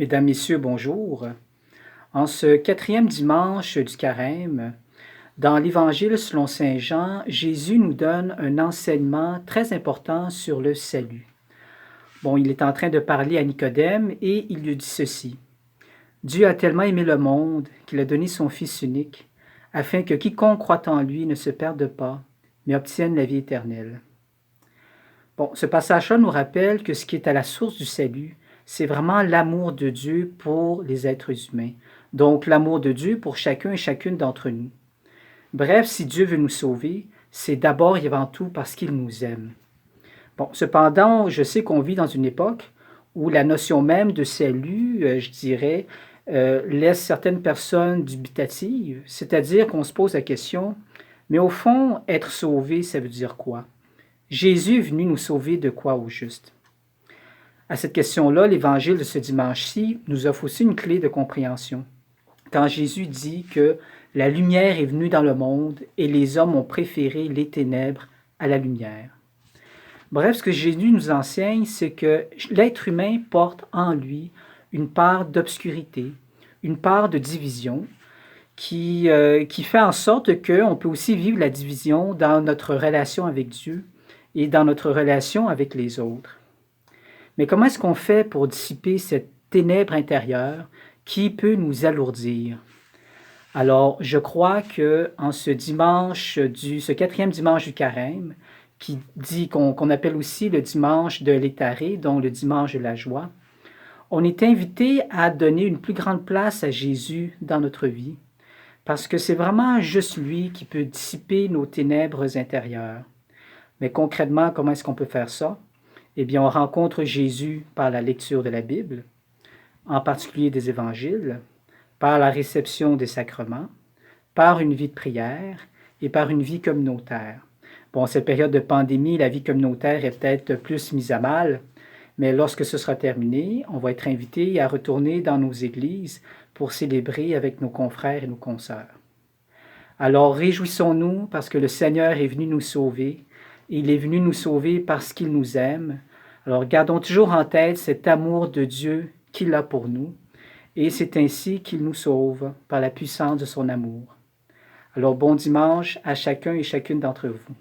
Mesdames, Messieurs, bonjour. En ce quatrième dimanche du Carême, dans l'Évangile selon Saint Jean, Jésus nous donne un enseignement très important sur le salut. Bon, il est en train de parler à Nicodème et il lui dit ceci. Dieu a tellement aimé le monde qu'il a donné son Fils unique, afin que quiconque croit en lui ne se perde pas, mais obtienne la vie éternelle. Bon, ce passage-là nous rappelle que ce qui est à la source du salut, c'est vraiment l'amour de Dieu pour les êtres humains. Donc, l'amour de Dieu pour chacun et chacune d'entre nous. Bref, si Dieu veut nous sauver, c'est d'abord et avant tout parce qu'il nous aime. Bon, cependant, je sais qu'on vit dans une époque où la notion même de salut, je dirais, laisse certaines personnes dubitatives, c'est-à-dire qu'on se pose la question, mais au fond, être sauvé, ça veut dire quoi? Jésus est venu nous sauver de quoi au juste? À cette question-là, l'Évangile de ce dimanche-ci nous offre aussi une clé de compréhension. Quand Jésus dit que la lumière est venue dans le monde et les hommes ont préféré les ténèbres à la lumière. Bref, ce que Jésus nous enseigne, c'est que l'être humain porte en lui une part d'obscurité, une part de division qui fait en sorte qu'on peut aussi vivre la division dans notre relation avec Dieu et dans notre relation avec les autres. Mais comment est-ce qu'on fait pour dissiper cette ténèbre intérieure qui peut nous alourdir? Alors, je crois que en ce quatrième dimanche du Carême, qu'on appelle aussi le dimanche de l'Étaré, donc le dimanche de la joie, on est invité à donner une plus grande place à Jésus dans notre vie, parce que c'est vraiment juste lui qui peut dissiper nos ténèbres intérieures. Mais concrètement, comment est-ce qu'on peut faire ça? Eh bien, on rencontre Jésus par la lecture de la Bible, en particulier des évangiles, par la réception des sacrements, par une vie de prière et par une vie communautaire. Bon, cette période de pandémie, la vie communautaire est peut-être plus mise à mal, mais lorsque ce sera terminé, on va être invité à retourner dans nos églises pour célébrer avec nos confrères et nos consœurs. Alors réjouissons-nous parce que le Seigneur est venu nous sauver. Il est venu nous sauver parce qu'il nous aime. Alors gardons toujours en tête cet amour de Dieu qu'il a pour nous. Et c'est ainsi qu'il nous sauve par la puissance de son amour. Alors bon dimanche à chacun et chacune d'entre vous.